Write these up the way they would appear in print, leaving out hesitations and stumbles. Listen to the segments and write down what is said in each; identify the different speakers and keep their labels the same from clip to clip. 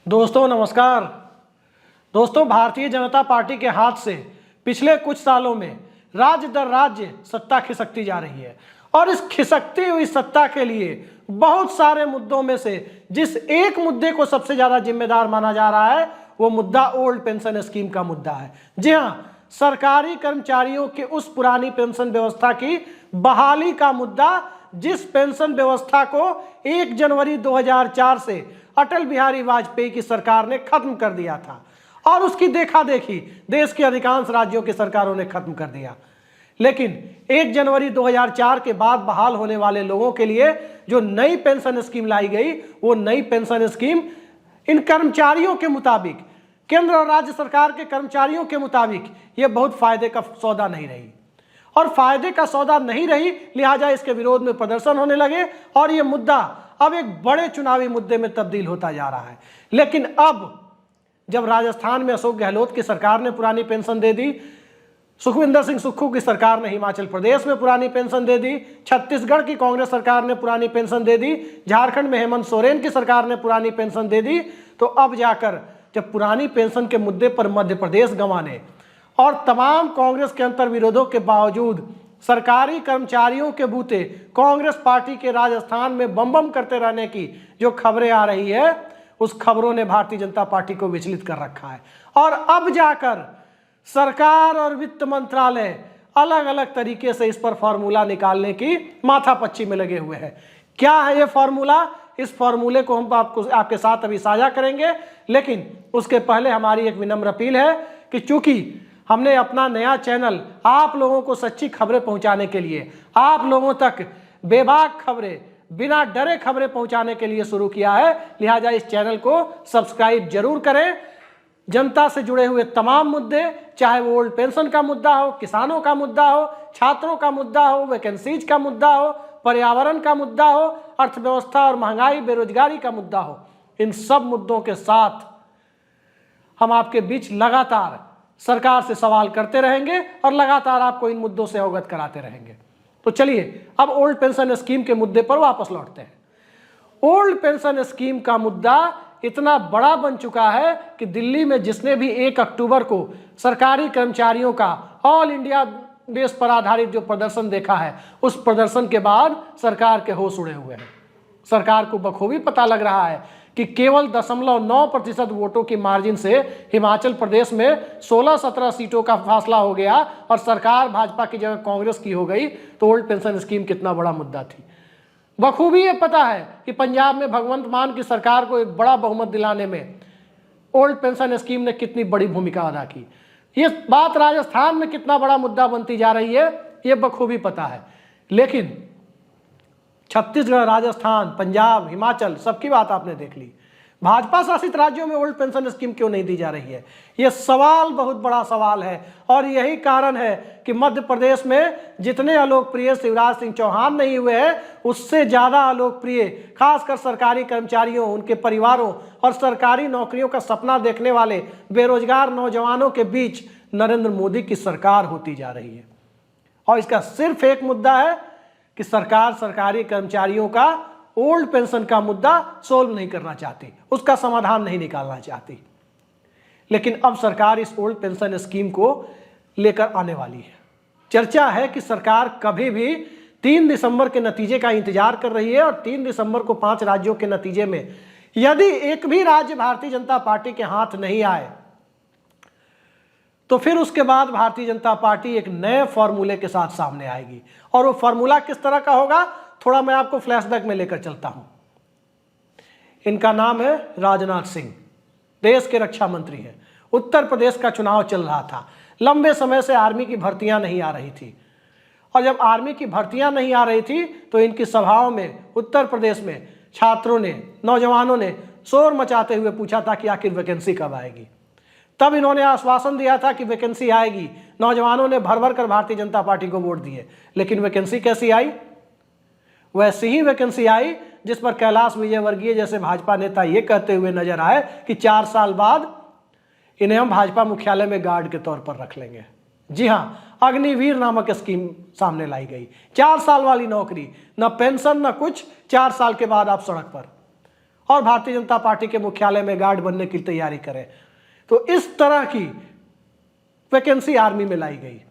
Speaker 1: दोस्तों नमस्कार। दोस्तों, भारतीय जनता पार्टी के हाथ से पिछले कुछ सालों में राज्य दर राज्य सत्ता खिसकती जा रही है और इस खिसकती हुई सत्ता के लिए बहुत सारे मुद्दों में से जिस एक मुद्दे को सबसे ज्यादा जिम्मेदार माना जा रहा है वो मुद्दा ओल्ड पेंशन स्कीम का मुद्दा है। जी हां, सरकारी कर्मचारियों की उस पुरानी पेंशन व्यवस्था की बहाली का मुद्दा, जिस पेंशन व्यवस्था को 1 जनवरी 2004 से अटल बिहारी वाजपेयी की सरकार ने खत्म कर दिया था और उसकी देखा देखी देश के अधिकांश राज्यों की सरकारों ने खत्म कर दिया। लेकिन 1 जनवरी 2004 के बाद बहाल होने वाले लोगों के लिए जो नई पेंशन स्कीम लाई गई, वो नई पेंशन स्कीम इन कर्मचारियों के मुताबिक, केंद्र और राज्य सरकार के कर्मचारियों के मुताबिक, ये बहुत फायदे का सौदा नहीं रही और फायदे का सौदा नहीं रही, लिहाजा इसके विरोध में प्रदर्शन होने लगे और ये मुद्दा अब एक बड़े चुनावी मुद्दे में तब्दील होता जा रहा है। लेकिन अब जब राजस्थान में अशोक गहलोत की सरकार ने पुरानी पेंशन दे दी, सुखविंदर सिंह सुक्खू की सरकार ने हिमाचल प्रदेश में पुरानी पेंशन दे दी, छत्तीसगढ़ की कांग्रेस सरकार ने पुरानी पेंशन दे दी, झारखंड में हेमंत सोरेन की सरकार ने पुरानी पेंशन दे दी, तो अब जाकर जब पुरानी पेंशन के मुद्दे पर मध्य प्रदेश गंवाने और तमाम कांग्रेस के अंतर विरोधों के बावजूद सरकारी कर्मचारियों के बूते कांग्रेस पार्टी के राजस्थान में बम बम करते रहने की जो खबरें आ रही है, उस खबरों ने भारतीय जनता पार्टी को विचलित कर रखा है और अब जाकर सरकार और वित्त मंत्रालय अलग अलग तरीके से इस पर फॉर्मूला निकालने की माथापच्ची में लगे हुए हैं। क्या है ये फॉर्मूला? इस फॉर्मूले को हम आपके साथ अभी साझा करेंगे, लेकिन उसके पहले हमारी एक विनम्र अपील है कि चूंकि हमने अपना नया चैनल आप लोगों को सच्ची खबरें पहुंचाने के लिए, आप लोगों तक बेबाक खबरें, बिना डरे खबरें पहुंचाने के लिए शुरू किया है, लिहाजा इस चैनल को सब्सक्राइब जरूर करें। जनता से जुड़े हुए तमाम मुद्दे, चाहे वो ओल्ड पेंशन का मुद्दा हो, किसानों का मुद्दा हो, छात्रों का मुद्दा हो, वैकेंसीज का मुद्दा हो, पर्यावरण का मुद्दा हो, अर्थव्यवस्था और महंगाई बेरोजगारी का मुद्दा हो, इन सब मुद्दों के साथ हम आपके बीच लगातार सरकार से सवाल करते रहेंगे और लगातार आपको इन मुद्दों से अवगत कराते रहेंगे। तो चलिए अब ओल्ड पेंशन स्कीम के मुद्दे पर वापस लौटते हैं। ओल्ड पेंशन स्कीम का मुद्दा इतना बड़ा बन चुका है कि दिल्ली में जिसने भी 1 अक्टूबर को सरकारी कर्मचारियों का ऑल इंडिया बेस पर आधारित जो प्रदर्शन देखा है, उस प्रदर्शन के बाद सरकार के होश उड़े हुए हैं। सरकार को बखूबी पता लग रहा है कि केवल 0.9% वोटों की मार्जिन से हिमाचल प्रदेश में 16-17 सीटों का फासला हो गया और सरकार भाजपा की जगह कांग्रेस की हो गई, तो ओल्ड पेंशन स्कीम कितना बड़ा मुद्दा थी। बखूबी ये पता है कि पंजाब में भगवंत मान की सरकार को एक बड़ा बहुमत दिलाने में ओल्ड पेंशन स्कीम ने कितनी बड़ी भूमिका अदा की। ये बात राजस्थान में कितना बड़ा मुद्दा बनती जा रही है, ये बखूबी पता है। लेकिन छत्तीसगढ़, राजस्थान, पंजाब, हिमाचल, सबकी बात आपने देख ली। भाजपा शासित राज्यों में ओल्ड पेंशन स्कीम क्यों नहीं दी जा रही है? यह सवाल बहुत बड़ा सवाल है और यही कारण है कि मध्य प्रदेश में जितने अलोकप्रिय शिवराज सिंह चौहान नहीं हुए हैं, उससे ज्यादा अलोकप्रिय खासकर सरकारी कर्मचारियों, उनके परिवारों और सरकारी नौकरियों का सपना देखने वाले बेरोजगार नौजवानों के बीच नरेंद्र मोदी की सरकार होती जा रही है। और इसका सिर्फ एक मुद्दा है कि सरकार सरकारी कर्मचारियों का ओल्ड पेंशन का मुद्दा सोल्व नहीं करना चाहती, उसका समाधान नहीं निकालना चाहती। लेकिन अब सरकार इस ओल्ड पेंशन स्कीम को लेकर आने वाली है। चर्चा है कि सरकार कभी भी 3 दिसंबर के नतीजे का इंतजार कर रही है और 3 दिसंबर को 5 राज्यों के नतीजे में यदि एक भी राज्य भारतीय जनता पार्टी के हाथ नहीं आए, तो फिर उसके बाद भारतीय जनता पार्टी एक नए फॉर्मूले के साथ सामने आएगी। और वो फॉर्मूला किस तरह का होगा, थोड़ा मैं आपको फ्लैशबैक में लेकर चलता हूं। इनका नाम है राजनाथ सिंह, देश के रक्षा मंत्री हैं। उत्तर प्रदेश का चुनाव चल रहा था, लंबे समय से आर्मी की भर्तियां नहीं आ रही थी और जब आर्मी की भर्तियां नहीं आ रही थी तो इनकी सभाओं में उत्तर प्रदेश में छात्रों ने, नौजवानों ने शोर मचाते हुए पूछा था कि आखिर वैकेंसी कब आएगी। तब इन्होंने आश्वासन दिया था कि वैकेंसी आएगी। नौजवानों ने भर भर कर भारतीय जनता पार्टी को वोट दिए, लेकिन वैकेंसी कैसी आई? वैसी ही वैकेंसी आई जिस पर कैलाश विजयवर्गीय जैसे भाजपा नेता ये कहते हुए नजर आए कि 4 साल बाद इन्हें हम भाजपा मुख्यालय में गार्ड के तौर पर रख लेंगे। जी हां, अग्निवीर नामक स्कीम सामने लाई गई। 4 साल वाली नौकरी, न पेंशन न कुछ, 4 साल के बाद आप सड़क पर। और भारतीय जनता पार्टी के मुख्यालय में गार्ड बनने की तैयारी करें। तो इस तरह की वैकेंसी आर्मी में लाई गई।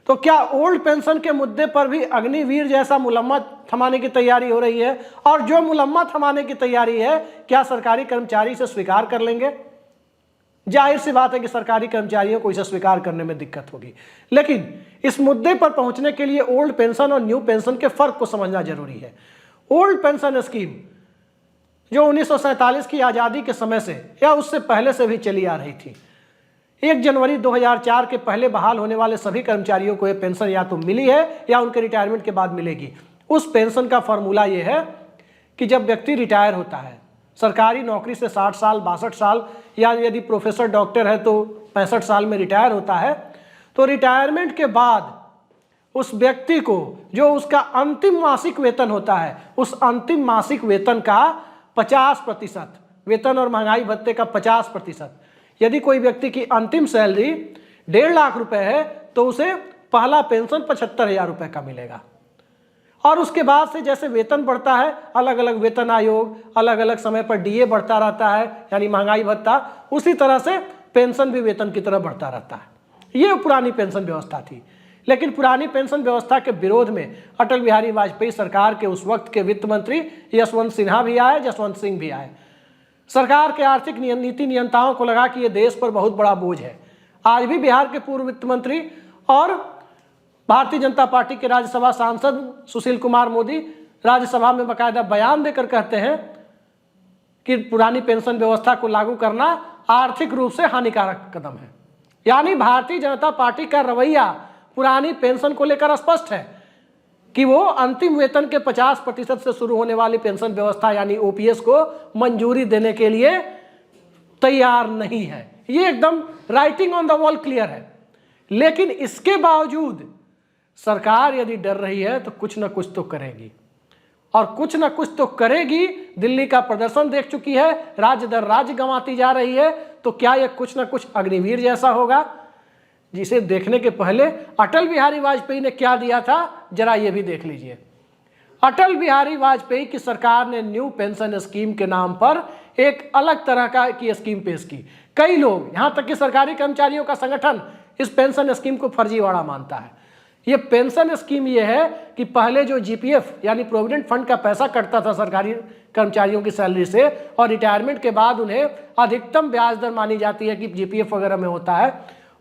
Speaker 1: तो क्या ओल्ड पेंशन के मुद्दे पर भी अग्निवीर जैसा मुलम्मा थमाने की तैयारी हो रही है? और जो मुलम्मा थमाने की तैयारी है, क्या सरकारी कर्मचारी इसे स्वीकार कर लेंगे? जाहिर सी बात है कि सरकारी कर्मचारियों को इसे स्वीकार करने में दिक्कत होगी। लेकिन इस मुद्दे पर पहुंचने के लिए ओल्ड पेंशन और न्यू पेंशन के फर्क को समझना जरूरी है। ओल्ड पेंशन स्कीम जो 1947 की आज़ादी के समय से या उससे पहले से भी चली आ रही थी, 1 जनवरी 2004 के पहले बहाल होने वाले सभी कर्मचारियों को यह पेंशन या तो मिली है या उनके रिटायरमेंट के बाद मिलेगी। उस पेंशन का फॉर्मूला यह है कि जब व्यक्ति रिटायर होता है सरकारी नौकरी से 60 साल, 62 साल, या यदि प्रोफेसर डॉक्टर है तो 65 साल में रिटायर होता है, तो रिटायरमेंट के बाद उस व्यक्ति को जो उसका अंतिम मासिक वेतन होता है, उस अंतिम मासिक वेतन का 50%, वेतन और महंगाई भत्ते का 50%, यदि कोई व्यक्ति की अंतिम सैलरी 1.5 लाख रुपए है तो उसे पहला पेंशन 75,000 रुपए का मिलेगा। और उसके बाद से जैसे वेतन बढ़ता है, अलग अलग वेतन आयोग अलग अलग समय पर डीए बढ़ता रहता है, यानी महंगाई भत्ता, उसी तरह से पेंशन भी वेतन की तरह बढ़ता रहता है। ये पुरानी पेंशन व्यवस्था थी। लेकिन पुरानी पेंशन व्यवस्था के विरोध में अटल बिहारी वाजपेयी सरकार के उस वक्त के वित्त मंत्री यशवंत सिन्हा भी आए, जसवंत सिंह भी आए। सरकार के आर्थिक नीति नियंताओं को लगा कि यह देश पर बहुत बड़ा बोझ है। आज भी बिहार के पूर्व वित्त मंत्री और भारतीय जनता पार्टी के राज्यसभा सांसद सुशील कुमार मोदी राज्यसभा में बाकायदा बयान देकर कहते हैं कि पुरानी पेंशन व्यवस्था को लागू करना आर्थिक रूप से हानिकारक कदम है। यानी भारतीय जनता पार्टी का रवैया पुरानी पेंशन को लेकर स्पष्ट है कि वो अंतिम वेतन के 50% से शुरू होने वाली पेंशन व्यवस्था यानी ओपीएस को मंजूरी देने के लिए तैयार नहीं है। ये एकदम writing on the wall clear है। लेकिन इसके बावजूद सरकार यदि डर रही है तो कुछ ना कुछ तो करेगी, और कुछ ना कुछ तो करेगी। दिल्ली का प्रदर्शन देख चुकी है, राज्य दर राज्य गंवाती जा रही है। तो क्या यह कुछ ना कुछ अग्निवीर जैसा होगा? जिसे देखने के पहले अटल बिहारी वाजपेयी ने क्या दिया था, जरा ये भी देख लीजिए। अटल बिहारी वाजपेयी की सरकार ने न्यू पेंशन स्कीम के नाम पर एक अलग तरह की स्कीम पेश की। कई लोग, यहां तक कि सरकारी कर्मचारियों का संगठन, इस पेंशन स्कीम को फर्जीवाड़ा मानता है। ये पेंशन स्कीम ये है कि पहले जो जीपीएफ यानी प्रोविडेंट फंड का पैसा कटता था सरकारी कर्मचारियों की सैलरी से, और रिटायरमेंट के बाद उन्हें अधिकतम ब्याज दर मानी जाती है कि जीपीएफ वगैरह में होता है,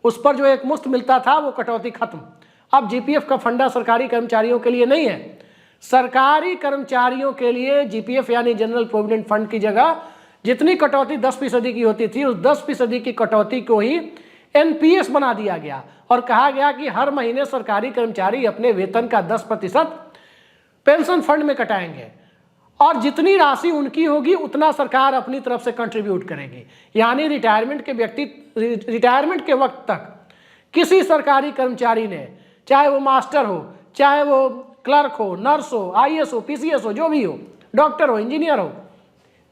Speaker 1: उस पर जो एक मुश्त मिलता था वो कटौती खत्म। अब जीपीएफ का फंडा सरकारी कर्मचारियों के लिए नहीं है। सरकारी कर्मचारियों के लिए जीपीएफ यानी जनरल प्रोविडेंट फंड की जगह जितनी कटौती 10% की होती थी, उस 10% की कटौती को ही एनपीएस बना दिया गया और कहा गया कि हर महीने सरकारी कर्मचारी अपने वेतन का 10% पेंशन फंड में कटाएंगे, और जितनी राशि उनकी होगी उतना सरकार अपनी तरफ से कंट्रीब्यूट करेगी। यानी रिटायरमेंट के वक्त तक किसी सरकारी कर्मचारी ने, चाहे वो मास्टर हो, चाहे वो क्लर्क हो, नर्स हो, आईएएस हो, पीसीएस हो, जो भी हो, डॉक्टर हो, इंजीनियर हो,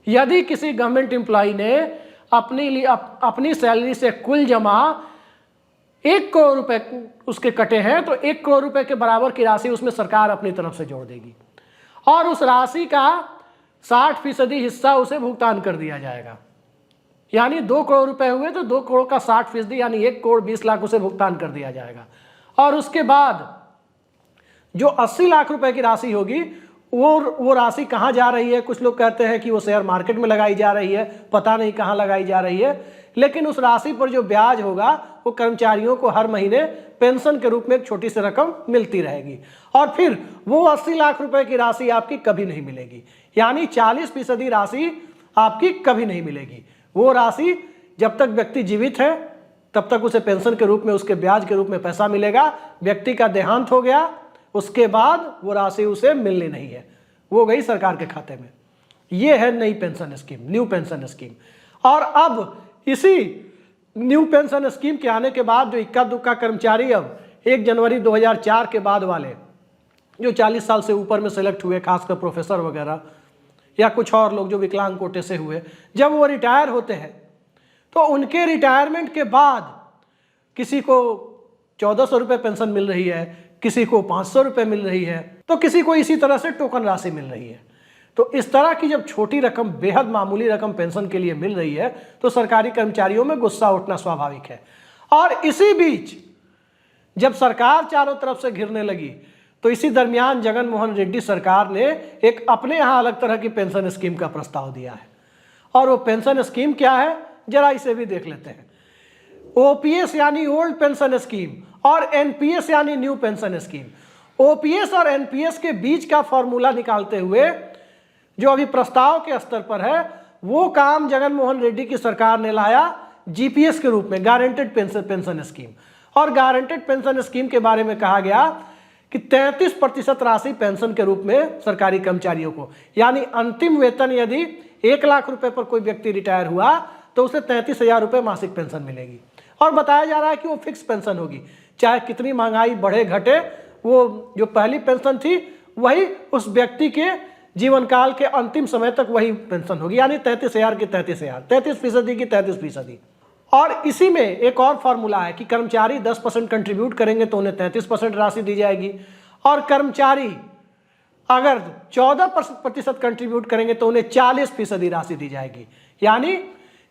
Speaker 1: यदि किसी गवर्नमेंट एम्प्लॉय ने अपनी सैलरी से कुल जमा 1 करोड़ रुपए उसके कटे हैं, तो 1 करोड़ रुपए के बराबर की राशि उसमें सरकार अपनी तरफ से जोड़ देगी, और उस राशि का 60% हिस्सा उसे भुगतान कर दिया जाएगा। यानी 2 करोड़ रुपए हुए तो 2 करोड़ का 60% यानी 1 करोड़ 20 लाख उसे भुगतान कर दिया जाएगा। और उसके बाद जो 80 लाख रुपए की राशि होगी, वो राशि कहाँ जा रही है? कुछ लोग कहते हैं कि वो शेयर मार्केट में लगाई जा रही है, पता नहीं कहाँ लगाई जा रही है। लेकिन उस राशि पर जो ब्याज होगा वो कर्मचारियों को हर महीने पेंशन के रूप में एक छोटी सी रकम मिलती रहेगी, और फिर वो 80 लाख रुपए की राशि आपकी कभी नहीं मिलेगी। यानी 40% राशि आपकी कभी नहीं मिलेगी। वो राशि जब तक व्यक्ति जीवित है तब तक उसे पेंशन के रूप में, उसके ब्याज के रूप में पैसा मिलेगा। व्यक्ति का देहांत हो गया, उसके बाद वो राशि उसे मिलनी नहीं है, वो गई सरकार के खाते में। ये है नई pension scheme, new pension scheme. और अब इसी न्यू पेंशन स्कीम के आने के बाद जो इक्का दुक्का कर्मचारी अब 1 जनवरी 2004 के बाद वाले जो 40 साल से ऊपर में सेलेक्ट हुए, खासकर प्रोफेसर वगैरह या कुछ और लोग जो विकलांग कोटे से हुए, जब वो रिटायर होते हैं तो उनके रिटायरमेंट के बाद किसी को 1400 रुपये पेंशन मिल रही है, किसी को 500 रुपये मिल रही है, तो किसी को इसी तरह से टोकन राशि मिल रही है। तो इस तरह की जब छोटी रकम, बेहद मामूली रकम पेंशन के लिए मिल रही है तो सरकारी कर्मचारियों में गुस्सा उठना स्वाभाविक है। और इसी बीच जब सरकार चारों तरफ से घिरने लगी तो इसी दरमियान जगन मोहन रेड्डी सरकार ने एक अपने यहाँ अलग तरह की पेंशन स्कीम का प्रस्ताव दिया है। और वो पेंशन स्कीम क्या है, जरा इसे भी देख लेते हैं। ओपीएस यानी ओल्ड पेंशन स्कीम और एनपीएस यानी न्यू पेंशन स्कीम। ओपीएस और एनपीएस के बीच का फॉर्मूला निकालते हुए जो अभी प्रस्ताव के स्तर पर है, वो काम जगन मोहन रेड्डी की सरकार ने लाया जीपीएस के रूप में, गारंटेड पेंशन स्कीम। और गारंटेड पेंशन स्कीम के बारे में कहा गया कि 33% राशि पेंशन के रूप में सरकारी कर्मचारियों को, यानी अंतिम वेतन यदि 1 लाख रुपए पर कोई व्यक्ति रिटायर हुआ तो उसे 33,000 रुपये मासिक पेंशन मिलेगी। और बताया जा रहा है कि वो फिक्स पेंशन होगी, चाहे कितनी महंगाई बढ़े घटे, वो जो पहली पेंशन थी वही उस व्यक्ति के जीवन काल के अंतिम समय तक वही पेंशन होगी, यानी 33,000 की 33,000, 33% की 33%। और इसी में एक और फॉर्मूला है कि कर्मचारी 10% कंट्रीब्यूट करेंगे तो उन्हें 33% राशि दी जाएगी, और कर्मचारी अगर 14% कंट्रीब्यूट करेंगे तो उन्हें 40% राशि दी जाएगी, यानी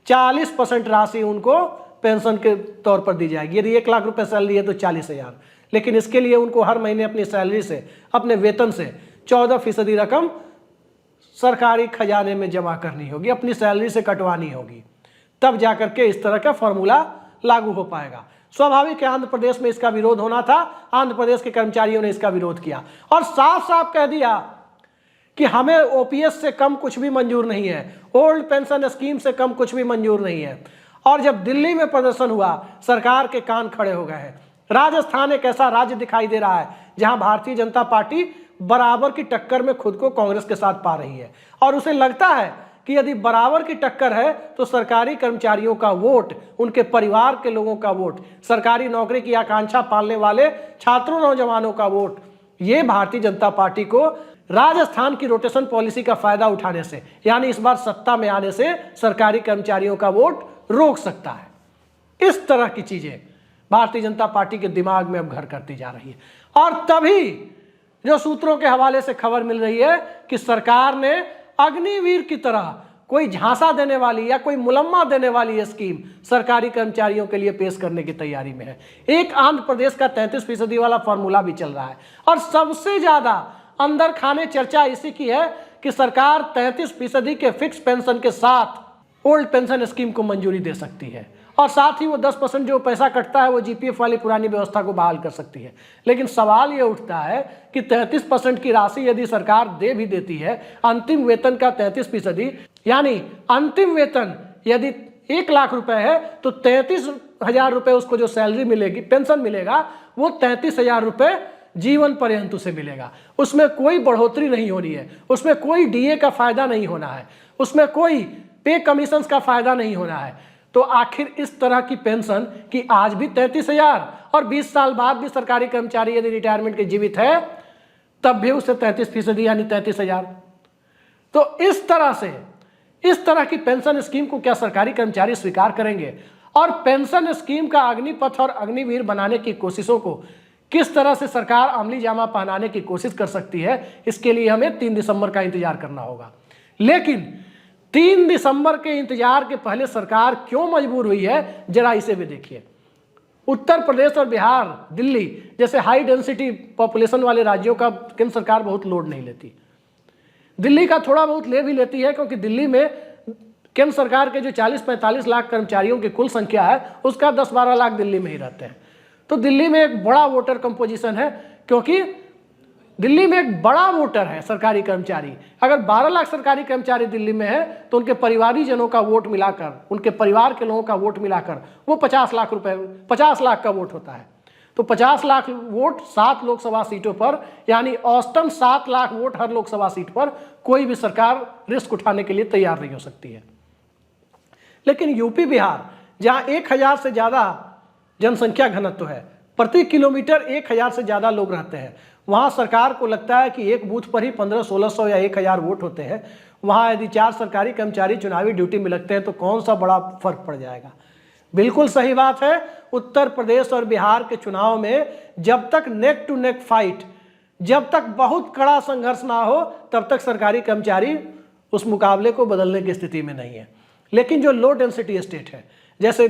Speaker 1: 40% राशि उनको पेंशन के तौर पर दी जाएगी। यदि 1 लाख रुपए सैलरी है तो 40,000, लेकिन इसके लिए उनको हर महीने अपनी सैलरी से, अपने वेतन से 14% रकम सरकारी खजाने में जमा करनी होगी, अपनी सैलरी से कटवानी होगी, तब जाकर के इस तरह का फॉर्मूला लागू हो पाएगा। स्वाभाविक है, आंध्र प्रदेश में इसका विरोध होना था, आंध्र प्रदेश के कर्मचारियों ने इसका विरोध किया और साफ साफ कह दिया कि हमें ओपीएस से कम कुछ भी मंजूर नहीं है, ओल्ड पेंशन स्कीम से कम कुछ भी मंजूर नहीं है। और जब दिल्ली में प्रदर्शन हुआ, सरकार के कान खड़े हो गए हैं। राजस्थान एक ऐसा राज्य दिखाई दे रहा है जहां भारतीय जनता पार्टी बराबर की टक्कर में खुद को कांग्रेस के साथ पा रही है, और उसे लगता है कि यदि बराबर की टक्कर है तो सरकारी कर्मचारियों का वोट, उनके परिवार के लोगों का वोट, सरकारी नौकरी की आकांक्षा पालने वाले छात्रों, नौजवानों का वोट, ये भारतीय जनता पार्टी को राजस्थान की रोटेशन पॉलिसी का फायदा उठाने से, यानी इस बार सत्ता में आने से सरकारी कर्मचारियों का वोट रोक सकता है। इस तरह की चीजें भारतीय जनता पार्टी के दिमाग में अब घर करती जा रही है। और तभी जो सूत्रों के हवाले से खबर मिल रही है कि सरकार ने अग्निवीर की तरह कोई झांसा देने वाली या कोई मुलम्मा देने वाली स्कीम सरकारी कर्मचारियों के लिए पेश करने की तैयारी में है। एक आंध्र प्रदेश का 33% वाला फॉर्मूला भी चल रहा है, और सबसे ज्यादा अंदर खाने चर्चा इसी की है कि सरकार 33% के फिक्स पेंशन के साथ ओल्ड पेंशन स्कीम को मंजूरी दे सकती है, और साथ ही वो 10% जो पैसा कटता है वो जीपीएफ वाली पुरानी व्यवस्था को बहाल कर सकती है। लेकिन सवाल ये उठता है कि 33% की राशि यदि सरकार दे भी देती है, अंतिम वेतन का 33%, यानी अंतिम वेतन यदि 1 लाख रुपए है तो 33,000 रुपये उसको जो सैलरी मिलेगी, पेंशन मिलेगा, वो 33,000 रुपये जीवन पर्यंत उसे मिलेगा। उसमें कोई बढ़ोतरी नहीं होनी है, उसमें कोई डीए का फायदा नहीं होना है, उसमें कोई पे कमीशन का फायदा नहीं होना है। तो आखिर इस तरह की पेंशन की आज भी 33,000 और 20 साल बाद भी सरकारी कर्मचारी यदि रिटायरमेंट के जीवित है तब भी उसे 33% यानी 33,000। तो इस तरह की पेंशन स्कीम को क्या सरकारी कर्मचारी स्वीकार करेंगे? और पेंशन स्कीम का अग्निपथ और अग्निवीर बनाने की कोशिशों को किस तरह से सरकार अमली जामा पहनाने की कोशिश कर सकती है, इसके लिए हमें 3 दिसंबर का इंतजार करना होगा। लेकिन 3 दिसंबर के इंतजार के पहले सरकार क्यों मजबूर हुई है, जरा इसे भी देखिए। उत्तर प्रदेश और बिहार, दिल्ली जैसे हाई डेंसिटी पॉपुलेशन वाले राज्यों का केंद्र सरकार बहुत लोड नहीं लेती। दिल्ली का थोड़ा बहुत ले भी लेती है, क्योंकि दिल्ली में केंद्र सरकार के जो 40-45 लाख कर्मचारियों की कुल संख्या है उसका 10-12 लाख दिल्ली में ही रहते हैं। तो दिल्ली में एक बड़ा वोटर कंपोजिशन है, क्योंकि दिल्ली में एक बड़ा वोटर है सरकारी कर्मचारी। अगर 12 लाख सरकारी कर्मचारी दिल्ली में है तो उनके परिवारीजनों का वोट मिलाकर, उनके परिवार के लोगों का वोट मिलाकर वो 50 लाख का वोट होता है। तो 50 लाख वोट 7 लोकसभा सीटों पर, यानी औसतन 7 लाख वोट हर लोकसभा सीट पर कोई भी सरकार रिस्क उठाने के लिए तैयार नहीं हो सकती है। लेकिन यूपी, बिहार जहां 1000 से ज्यादा जनसंख्या घनत्व है, प्रति किलोमीटर 1000 से ज्यादा लोग रहते हैं, वहां सरकार को लगता है कि एक बूथ पर ही 1500-1600 या 1000 वोट होते हैं। वहां यदि 4 सरकारी कर्मचारी चुनावी ड्यूटी में लगते हैं तो कौन सा बड़ा फर्क पड़ जाएगा। बिल्कुल सही बात है। उत्तर प्रदेश और बिहार के चुनाव में जब तक नेक टू नेक फाइट जब तक बहुत कड़ा संघर्ष ना हो तब तक सरकारी कर्मचारी उस मुकाबले को बदलने की स्थिति में नहीं है। लेकिन जो लो डेंसिटी स्टेट है, जैसे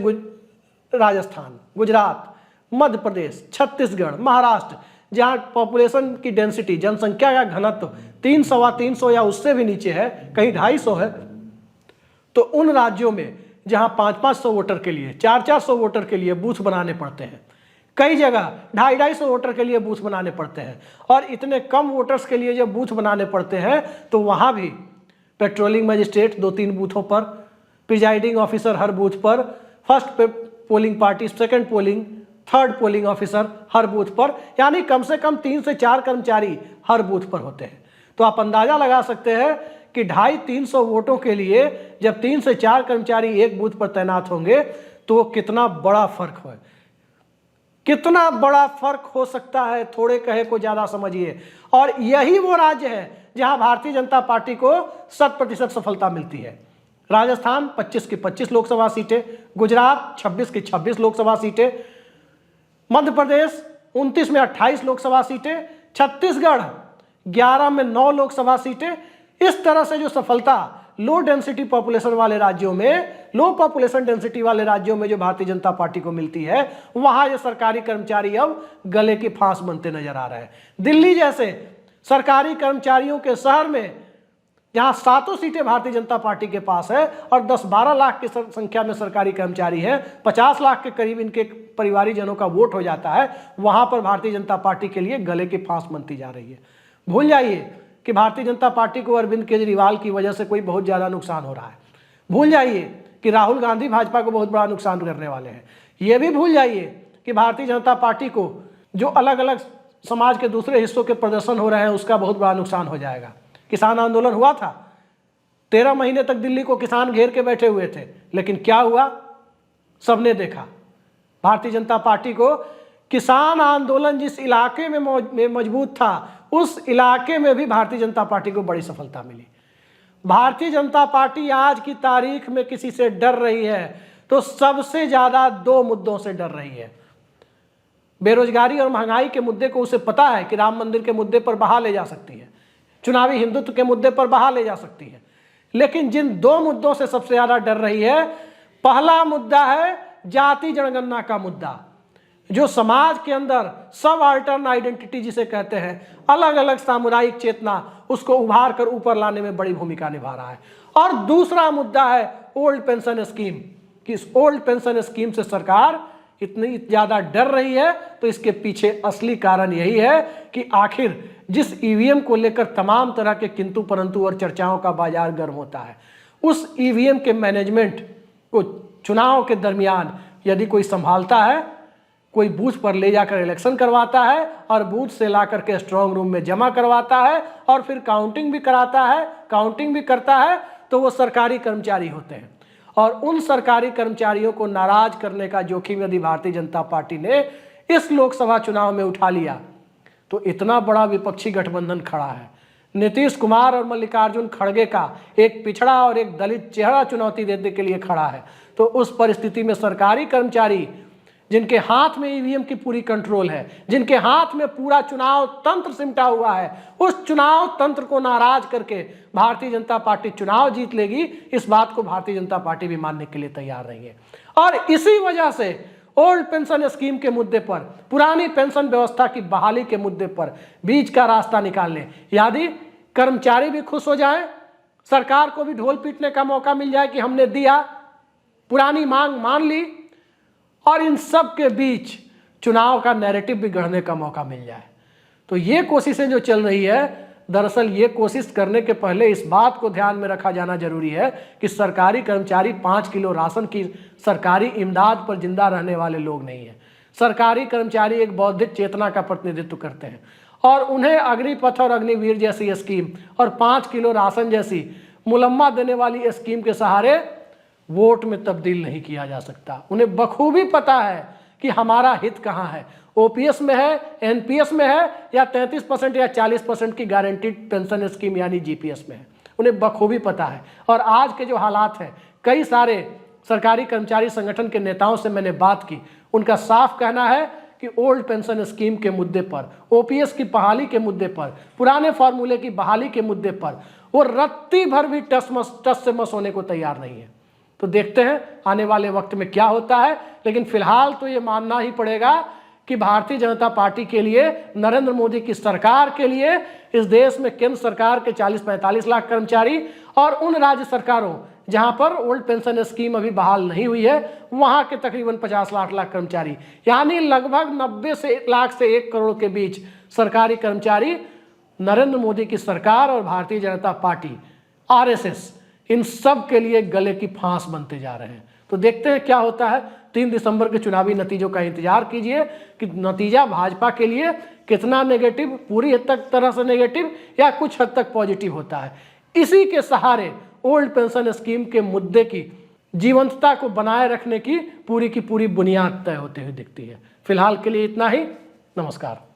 Speaker 1: राजस्थान, गुजरात, मध्य प्रदेश, छत्तीसगढ़, महाराष्ट्र, जहाँ पॉपुलेशन की डेंसिटी, जनसंख्या का घनत्व 300 या उससे भी नीचे है, कहीं 250 है, तो उन राज्यों में जहाँ 500 वोटर के लिए, 400 वोटर के लिए बूथ बनाने पड़ते हैं, कई जगह 250 वोटर के लिए बूथ बनाने पड़ते हैं, और इतने कम वोटर्स के लिए जब बूथ बनाने पड़ते हैं तो वहाँ भी पेट्रोलिंग मजिस्ट्रेट 2-3 बूथों पर, प्रिजाइडिंग ऑफिसर हर बूथ पर, first polling party, second polling, third polling officer हर बूथ पर, यानी कम से कम 3 से 4 कर्मचारी हर बूथ पर होते हैं। तो आप अंदाजा लगा सकते हैं कि 250-300 वोटों के लिए जब 3 से 4 कर्मचारी एक बूथ पर तैनात होंगे तो कितना बड़ा फर्क है, कितना बड़ा फर्क हो सकता है, थोड़े कहे को ज्यादा समझिए। और यही वो राज्य है जहां भारतीय जनता पार्टी को 100% सफलता मिलती है। राजस्थान 25 की 25 लोकसभा सीटें, गुजरात 26 की 26 लोकसभा सीटें, मध्य प्रदेश 29 में 28 लोकसभा सीटें, छत्तीसगढ़ 11 में 9 लोकसभा सीटें। इस तरह से जो सफलता लो डेंसिटी पॉपुलेशन वाले राज्यों में, लो पॉपुलेशन डेंसिटी वाले राज्यों में जो भारतीय जनता पार्टी को मिलती है, वहां ये सरकारी कर्मचारी अब गले की फांस बनते नजर आ रहे हैं। दिल्ली जैसे सरकारी कर्मचारियों के शहर में जहां 7 सीटें भारतीय जनता पार्टी के पास है और 10-12 लाख की संख्या में सरकारी कर्मचारी है, 50 लाख के करीब इनके परिवारीजनों का वोट हो जाता है, वहां पर भारतीय जनता पार्टी के लिए गले की फांस बनती जा रही है। भूल जाइए कि भारतीय जनता पार्टी को अरविंद केजरीवाल की वजह से कोई बहुत ज्यादा नुकसान हो रहा है। भूल जाइए कि राहुल गांधी भाजपा को बहुत बड़ा नुकसान करने वाले हैं। यह भी भूल जाइए कि भारतीय जनता पार्टी को जो अलग अलग समाज के दूसरे हिस्सों के प्रदर्शन हो रहे हैं उसका बहुत बड़ा नुकसान हो जाएगा। किसान आंदोलन हुआ था, 13 महीने तक दिल्ली को किसान घेर के बैठे हुए थे, लेकिन क्या हुआ सबने देखा। भारतीय जनता पार्टी को किसान आंदोलन जिस इलाके में मजबूत था, उस इलाके में भी भारतीय जनता पार्टी को बड़ी सफलता मिली। भारतीय जनता पार्टी आज की तारीख में किसी से डर रही है तो सबसे ज्यादा 2 मुद्दों से डर रही है। बेरोजगारी और महंगाई के मुद्दे को उसे पता है कि राम मंदिर के मुद्दे पर बहा ले जा सकती है, चुनावी हिंदुत्व के मुद्दे पर बहा ले जा सकती है। लेकिन जिन 2 मुद्दों से सबसे ज्यादा डर रही है, पहला मुद्दा है जाति जनगणना का मुद्दा, जो समाज के अंदर सब अल्टर्न आइडेंटिटी जिसे कहते हैं, अलग अलग सामुदायिक चेतना, उसको उभार कर ऊपर लाने में बड़ी भूमिका निभा रहा है। और दूसरा मुद्दा है ओल्ड पेंशन स्कीम, कि इस ओल्ड पेंशन स्कीम से सरकार इतनी ज्यादा डर रही है, तो इसके पीछे असली कारण यही है कि आखिर जिस ईवीएम को लेकर तमाम तरह के किंतु परंतु और चर्चाओं का बाजार गर्म होता है, उस ईवीएम के मैनेजमेंट को चुनाव के दरमियान यदि कोई संभालता है, कोई बूथ पर ले जाकर इलेक्शन करवाता है और बूथ से ला करके स्ट्रांग रूम में जमा करवाता है और फिर काउंटिंग भी कराता है, काउंटिंग भी करता है, तो वो सरकारी कर्मचारी होते हैं। और उन सरकारी कर्मचारियों को नाराज करने का जोखिम यदि भारतीय जनता पार्टी ने इस लोकसभा चुनाव में उठा लिया तो इतना बड़ा विपक्षी गठबंधन खड़ा है। नीतीश कुमार और मल्लिकार्जुन खड़गे का एक पिछड़ा और एक दलित चेहरा चुनौती देने के लिए खड़ा है। तो उस परिस्थिति में सरकारी कर्मचारी जिनके हाथ में ईवीएम की पूरी कंट्रोल है, जिनके हाथ में पूरा चुनाव तंत्र सिमटा हुआ है, उस चुनाव तंत्र को नाराज करके भारतीय जनता पार्टी चुनाव जीत लेगी, इस बात को भारतीय जनता पार्टी भी मानने के लिए तैयार नहीं है। और इसी वजह से ओल्ड पेंशन स्कीम के मुद्दे पर, पुरानी पेंशन व्यवस्था की बहाली के मुद्दे पर बीच का रास्ता निकालने, यदि कर्मचारी भी खुश हो जाए, सरकार को भी ढोल पीटने का मौका मिल जाए कि हमने दिया, पुरानी मांग मान ली, और इन सब के बीच चुनाव का नैरेटिव भी गढ़ने का मौका मिल जाए। तो ये कोशिशें जो चल रही है, दरअसल ये कोशिश करने के पहले इस बात को ध्यान में रखा जाना जरूरी है कि सरकारी कर्मचारी 5 किलो राशन की सरकारी इमदाद पर जिंदा रहने वाले लोग नहीं है। सरकारी कर्मचारी एक बौद्धिक चेतना का प्रतिनिधित्व करते हैं और उन्हें अग्निपथ और अग्निवीर जैसी स्कीम और 5 किलो राशन जैसी मुलम्मा देने वाली स्कीम के सहारे वोट में तब्दील नहीं किया जा सकता। उन्हें बखूबी पता है कि हमारा हित कहाँ है, ओपीएस में है, एनपीएस में है, या 33% या 40% की गारंटीड पेंशन स्कीम यानी जीपीएस में है। उन्हें बखूबी पता है। और आज के जो हालात हैं, कई सारे सरकारी कर्मचारी संगठन के नेताओं से मैंने बात की, उनका साफ कहना है कि ओल्ड पेंशन स्कीम के मुद्दे पर, ओपीएस की बहाली के मुद्दे पर, पुराने फॉर्मूले की बहाली के मुद्दे पर वो रत्ती भर भी टस से मस होने को तैयार नहीं है। तो देखते हैं आने वाले वक्त में क्या होता है, लेकिन फिलहाल तो ये मानना ही पड़ेगा कि भारतीय जनता पार्टी के लिए, नरेंद्र मोदी की सरकार के लिए, इस देश में केंद्र सरकार के 40-45 लाख कर्मचारी और उन राज्य सरकारों जहां पर ओल्ड पेंशन स्कीम अभी बहाल नहीं हुई है वहां के तकरीबन 50 लाख कर्मचारी, यानी लगभग 90 लाख से 1 करोड़ के बीच सरकारी कर्मचारी नरेंद्र मोदी की सरकार और भारतीय जनता पार्टी, आरएसएस, इन सब के लिए गले की फांस बनते जा रहे हैं। तो देखते हैं क्या होता है। 3 दिसंबर के चुनावी नतीजों का इंतजार कीजिए कि नतीजा भाजपा के लिए कितना नेगेटिव, पूरी हद तक तरह से नेगेटिव या कुछ हद तक पॉजिटिव होता है। इसी के सहारे ओल्ड पेंशन स्कीम के मुद्दे की जीवंतता को बनाए रखने की पूरी बुनियाद तय होते हुए दिखती है। फिलहाल के लिए इतना ही। नमस्कार।